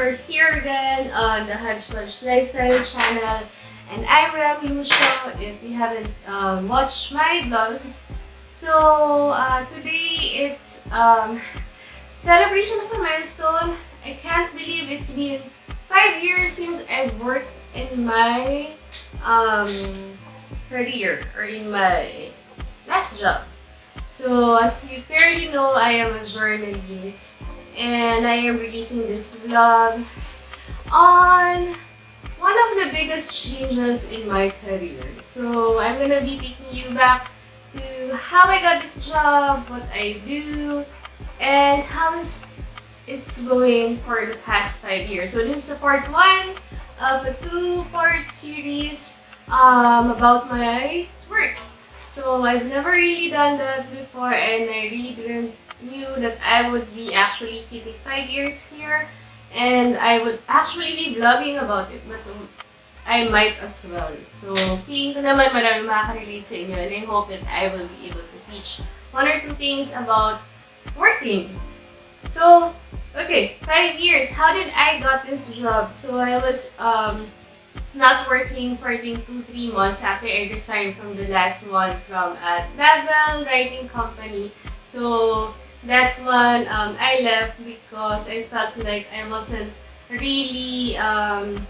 we're here again on the Hodgepodge Lifestyle channel, and I'm Ram Lucio if you haven't watched my vlogs. So today it's celebration of a milestone. I can't believe it's been 5 years since I've worked in my career or in my last job. So as you fairly know, I am a journalist and I am releasing this vlog on one of the biggest changes in my career. So I'm gonna be taking you back to how I got this job, what I do, and how it's going for the past 5 years. So this is a part 1 of a 2-part series about my work. So I've never really done that before, and I really didn't knew that I would be actually hitting 5 years here, and I would actually be vlogging about it, but I might as well. So feeling ko naman marami makaka-relate sa inyo, and I hope that I will be able to teach 1 or 2 things about working. So, okay, 5 years. How did I got this job? So I was not working for I think 2-3 months after I resigned from the last one from a travel writing company. So that one I left because I felt like I wasn't really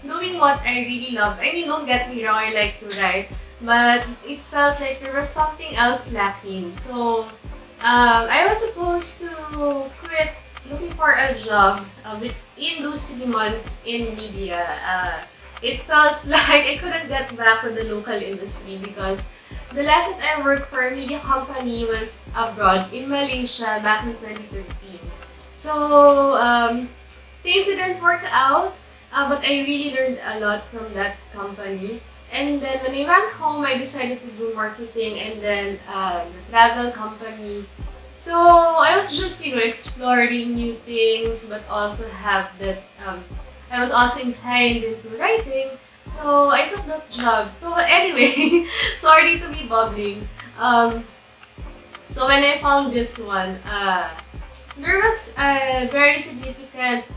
doing what I really love. I mean, don't get me wrong, I like to write, but it felt like there was something else lacking. So I was supposed to quit looking for a job within those 3 months in media. It felt like I couldn't get back to the local industry because the last that I worked for a media company was abroad in Malaysia back in 2013. So things didn't work out, but I really learned a lot from that company. And then when I went home, I decided to do marketing and then the travel company. So I was just, exploring new things, but also have that, I was also inclined into writing. So I took that job. So anyway, sorry to be bubbling. So when I found this one, there was a very significant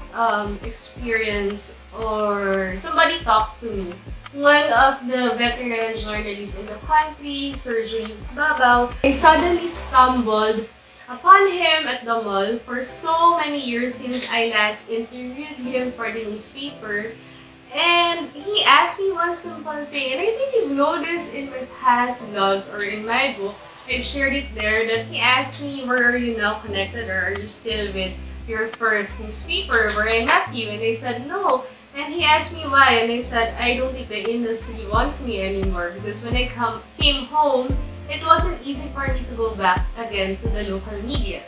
experience, or somebody talked to me. One of the veteran journalists in the country, Sir Julius Babaw, I suddenly stumbled upon him at the mall for so many years since I last interviewed him for the newspaper. And he asked me one simple thing, and I think you've noticed in my past vlogs or in my book, I've shared it there, that he asked me, where are you now connected, or are you still with your first newspaper where I met you? And I said no. And he asked me why, and I said I don't think the industry wants me anymore because when I came home, it wasn't easy for me to go back again to the local media.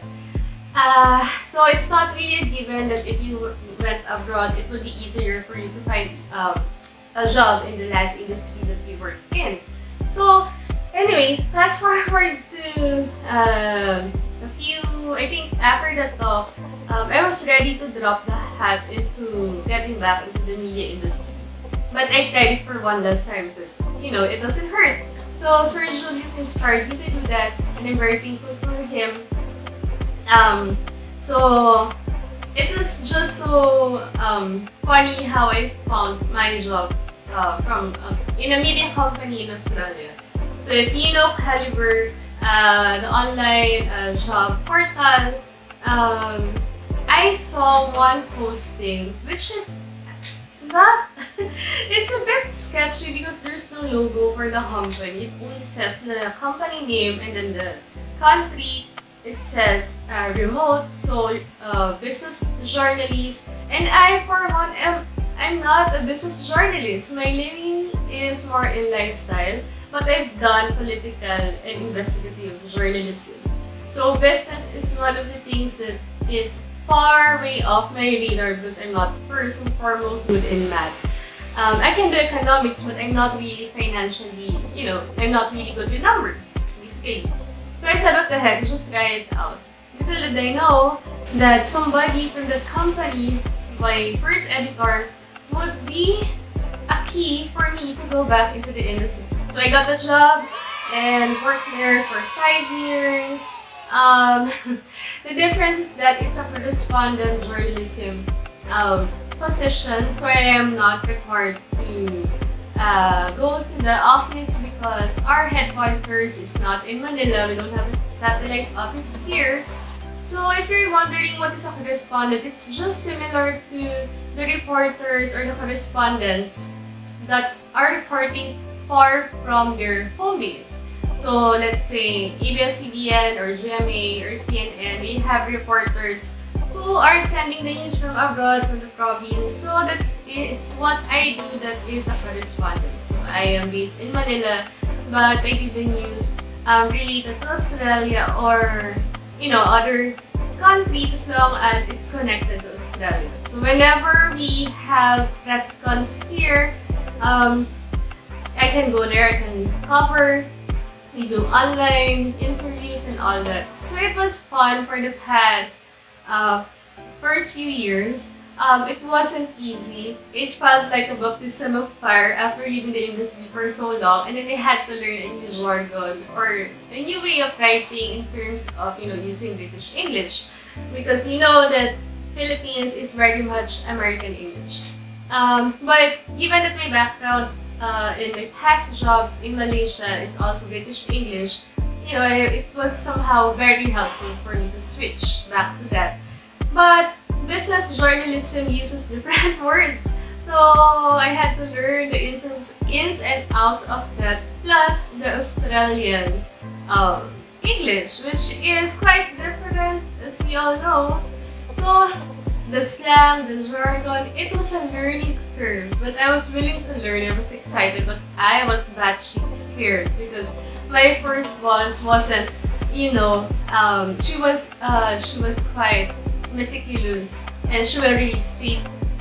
So it's not really a given that if you went abroad, it would be easier for you to find a job in the last industry that we worked in. So anyway, fast forward to I think after that talk, I was ready to drop the hat into getting back into the media industry. But I tried it for one last time because, it doesn't hurt. So Sir Julius inspired me to do that, and I'm very thankful for him. So it was just so funny how I found my job from in a media company in Australia. So if you know Caliber, the online job portal, I saw one posting which is not, it's a bit sketchy because there's no logo for the company. It only says the company name and then the country. It says remote, so business journalist. And I, for one, I'm not a business journalist. My living is more in lifestyle, but I've done political and investigative journalism. So business is one of the things that is far way off my radar because I'm not first and foremost good in math. I can do economics, but I'm not really financially, I'm not really good with numbers, basically. So I said, what the heck, just try it out. Little did I know that somebody from that company, my first editor, would be a key for me to go back into the industry. So I got the job and worked there for 5 years. The difference is that it's a correspondent journalism position, so I am not required to go to the office because our headquarters is not in Manila. We don't have a satellite office here. So if you're wondering what is a correspondent, it's just similar to the reporters or the correspondents that are reporting far from their home base. So let's say ABS-CBN or GMA or CNN, we have reporters who are sending the news from abroad, from the province. So it's what I do that is a correspondent. So I am based in Manila, but I do the news related to Australia or other countries as long as it's connected to Australia. So whenever we have press cons here, I can go there, I can cover. We do online interviews and all that. So it was fun for the past first few years. It wasn't easy. It felt like a baptism of fire after you've been in the industry for so long, and then I had to learn a new jargon or a new way of writing in terms of using British English, because you know that Philippines is very much American English. But given that my background in my past jobs in Malaysia is also British English, it was somehow very helpful for me to switch back to that. But business journalism uses different words, so I had to learn the ins and outs of that, plus the Australian English, which is quite different, as we all know. So the slang, the jargon, it was a learning curve, but I was willing to learn. I was excited, but I was batshit scared because my first boss wasn't, she was quite meticulous, and she will really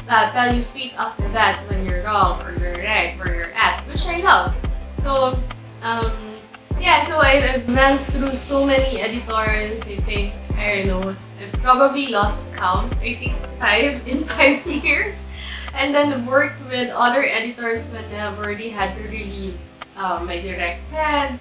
tell you straight off the bat when you're wrong or you're right where you're at, which I love. So so I went through so many editors. I don't know, I've probably lost count. I think 5 in 5 years, and then worked with other editors whenever they had to relieve my direct head.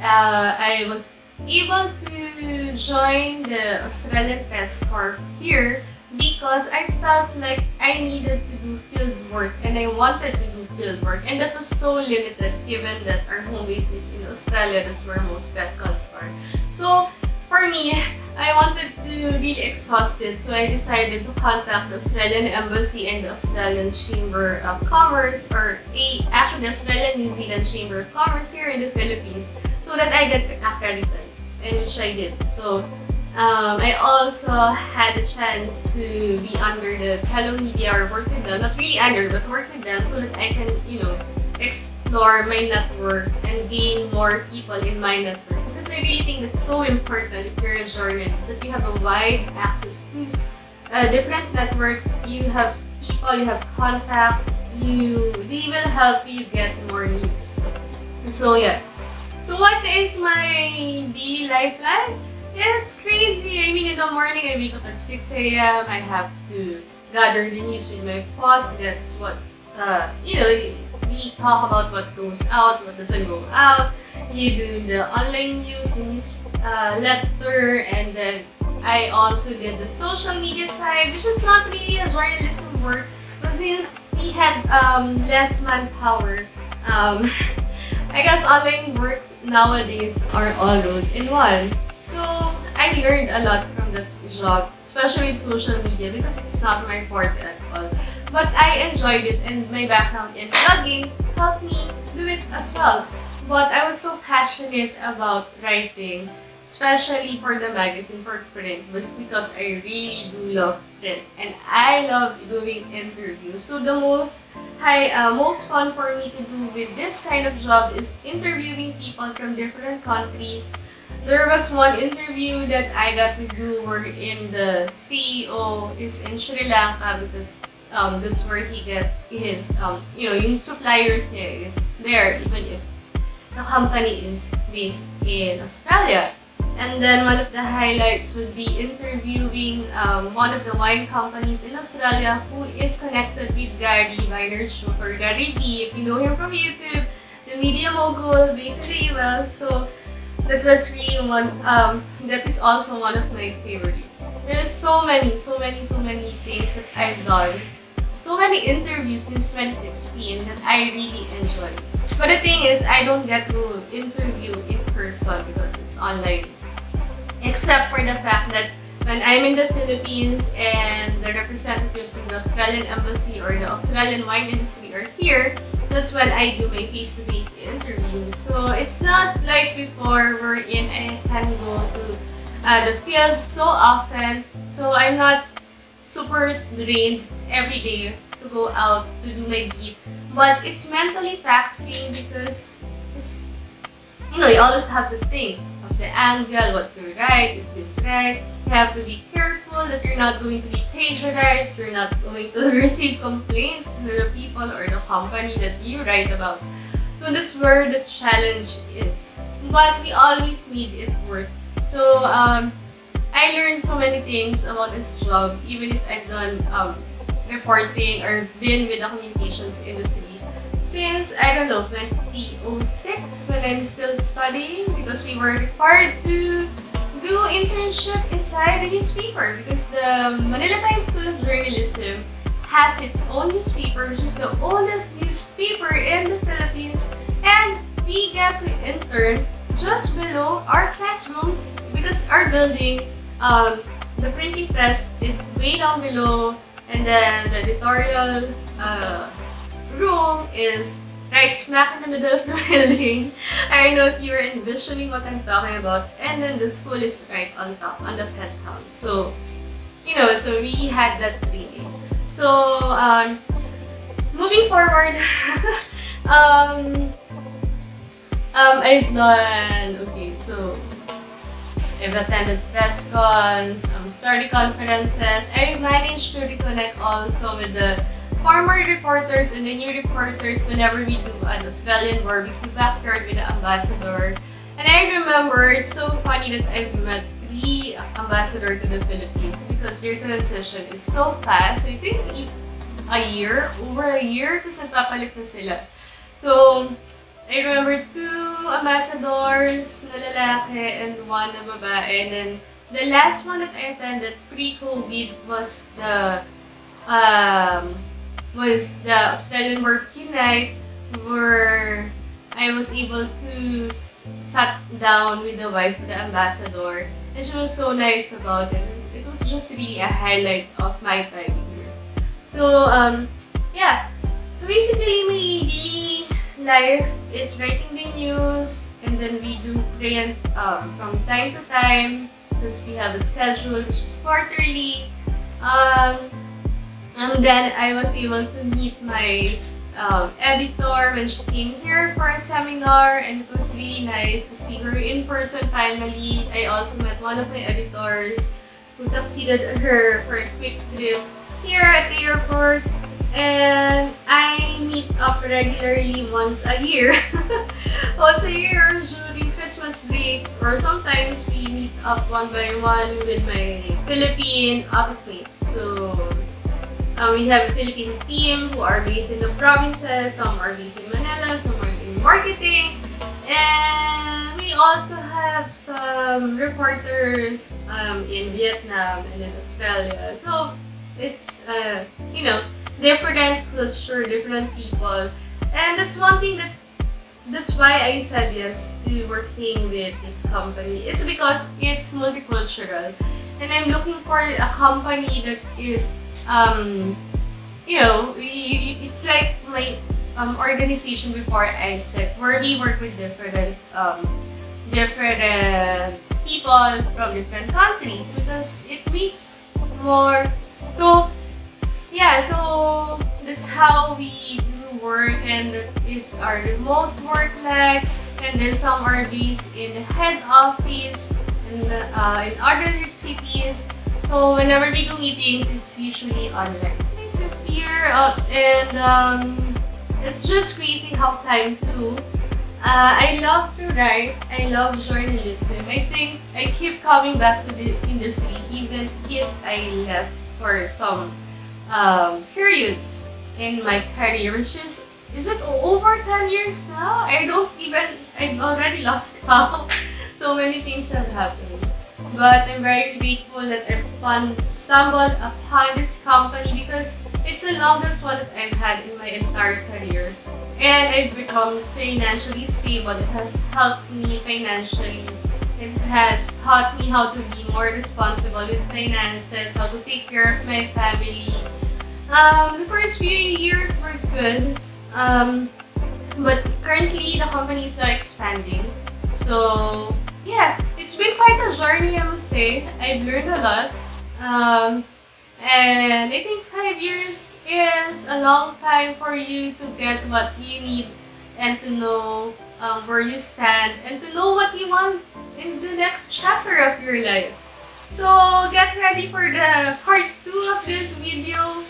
I was able to join the Australian Press Corps here because I felt like I needed to do field work and I wanted to do field work, and that was so limited given that our home base is in Australia. That's where most press cons are. So for me, I wanted to really exhaust it, so I decided to contact the Australian Embassy and the Australian Chamber of Commerce, or actually the Australian New Zealand Chamber of Commerce here in the Philippines, so that I get accredited, and which I did. So I also had a chance to be under the Hello Media or work with them, not really under, but work with them so that I can, explore my network and gain more people in my network. Because I really think that's so important if you're a journalist, that you have a wide access to different networks. You have people, you have contacts, they will help you get more news. So yeah. So what is my daily life like? Yeah, it's crazy. I mean, in the morning, I wake up at 6 a.m. I have to gather the news with my boss. That's what, we talk about what goes out, what doesn't go out. You do the online news, the newsletter, and then I also did the social media side, which is not really a journalism work, but since we had less manpower, I guess online work nowadays are all rolled in one. So I learned a lot from that job, especially with social media, because it's not my forte at all. But I enjoyed it, and my background in blogging helped me do it as well. But I was so passionate about writing, especially for the magazine, for print, was because I really do love print, and I love doing interviews. So the most fun for me to do with this kind of job is interviewing people from different countries. There was one interview that I got to do wherein the CEO is in Sri Lanka because that's where he get his, yung suppliers niya is there even if the company is based in Australia. And then one of the highlights would be interviewing one of the wine companies in Australia who is connected with Gary Vaynerchuk, or Gary V, if you know him from YouTube, the media mogul based in the US. So that was really that is also one of my favorites. There's so many things that I've done. So many interviews since 2016 that I really enjoy. But the thing is, I don't get to interview in person because it's online. Except for the fact that when I'm in the Philippines and the representatives of the Australian Embassy or the Australian wine industry are here, that's when I do my face-to-face interviews. So it's not like before wherein I can go to the field so often. So I'm not super drained every day to go out to do my beat. But it's mentally taxing because it's, you always have to think of the angle, what to write, is this right? You have to be careful that you're not going to be plagiarized, you're not going to receive complaints from the people or the company that you write about. So that's where the challenge is. But we always made it work. So I learned so many things about this job, even if I've done reporting or been with the communications industry since, I don't know, 2006 when I'm still studying, because we were required to do internship inside the newspaper because the Manila Times School of Journalism has its own newspaper, which is the oldest newspaper in the Philippines, and we get to intern just below our classrooms because our building, the printing press is way down below, and then the editorial room is right smack in the middle of the building. I don't know if you're envisioning what I'm talking about. And then the school is right on top, on the penthouse. So, so we had that training. So, moving forward, I've done, I've attended press cons, study conferences. I've managed to reconnect also with the former reporters and the new reporters whenever we do an Australian barbecue backyard with the ambassador. And I remember, it's so funny that I've met 3 ambassadors to the Philippines because their transition is so fast. I think over a year, tapos nagpapalit na sila. So, I remember 2 ambassadors na lalaki and 1 na babae. And then, the last one that I attended pre-COVID was the Australian Barbecue Night, where I was able to sat down with the wife of the ambassador, and she was so nice about it. It was just really a highlight of my time here. So, So basically, my daily life is writing the news, and then we do print from time to time because we have a schedule which is quarterly. And then I was able to meet my editor when she came here for a seminar, and it was really nice to see her in person finally. I also met one of my editors who succeeded her for a quick trip here at the airport, and I meet up regularly once a year. Once a year during Christmas breaks, or sometimes we meet up one by one with my Philippine office mates. So we have a Philippine team who are based in the provinces, some are based in Manila, some are in marketing, and we also have some reporters in Vietnam and in Australia. So it's, different culture, different people, and that's one thing that's why I said yes to working with this company. It's because it's multicultural, and I'm looking for a company that is it's like my organization before ISEC, where we work with different people from different countries because it makes more. So that's how we do work, and it's our remote work like, and then some are based in the head office in other cities. So whenever we do meetings, it's usually online. Here, and it's just crazy how time flew. I love to write. I love journalism. I think I keep coming back to the industry even if I left for some periods in my career, which is it over 10 years now? I've already lost count. So many things have happened. but I'm very grateful that I've stumbled upon this company because it's the longest one that I've had in my entire career. And I've become financially stable. It has helped me financially. It has taught me how to be more responsible with finances, how to take care of my family. The first few years were good, but currently the company is not expanding. So yeah, it's been quite a journey, I must say. I've learned a lot. And I think 5 years is a long time for you to get what you need and to know where you stand and to know what you want in the next chapter of your life. So get ready for the part 2 of this video.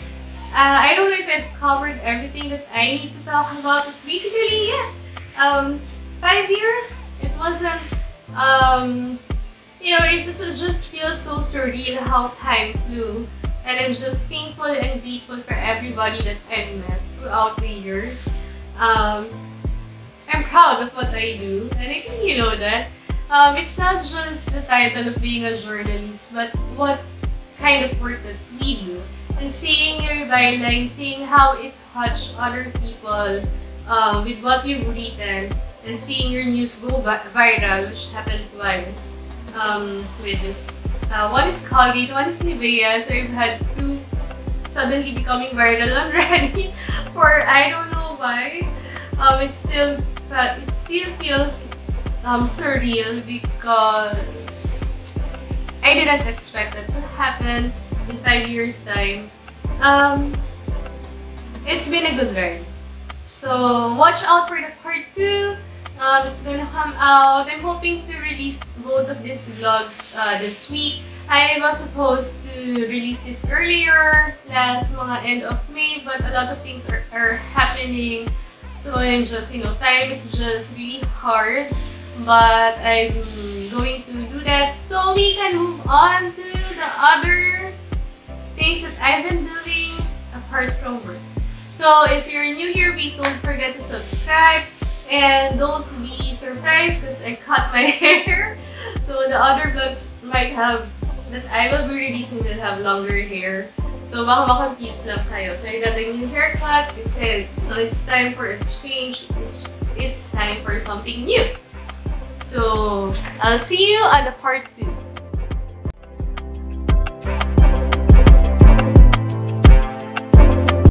I don't know if I've covered everything that I need to talk about, but basically, yeah, 5 years, it wasn't, it just feels so surreal how time flew. And I'm just thankful and grateful for everybody that I've met throughout the years. I'm proud of what I do, and I think you know that. It's not just the title of being a journalist, but what kind of work that we do. And seeing your byline, seeing how it touched other people with what you've written, and seeing your news go viral, which happened twice with this. One is Colgate, one is Nivea, so I've had 2 suddenly becoming viral already for I don't know why. It still feels surreal because I didn't expect that to happen in 5 years' time. It's been a good ride. So watch out for the part 2. It's gonna come out. I'm hoping to release both of these vlogs this week. I was supposed to release this earlier, last mga end of May, but a lot of things are happening. So I'm just, time is just really hard. But I'm going to do that so we can move on to the other things that I've been doing apart from work. So if you're new here, please don't forget to subscribe and don't be surprised because I cut my hair. So the other vlogs might have that I will be releasing will have longer hair. So baka ma-confuse lang kayo. So I got a new haircut. I said, it's time for a change. It's time for something new. So I'll see you on the part 2.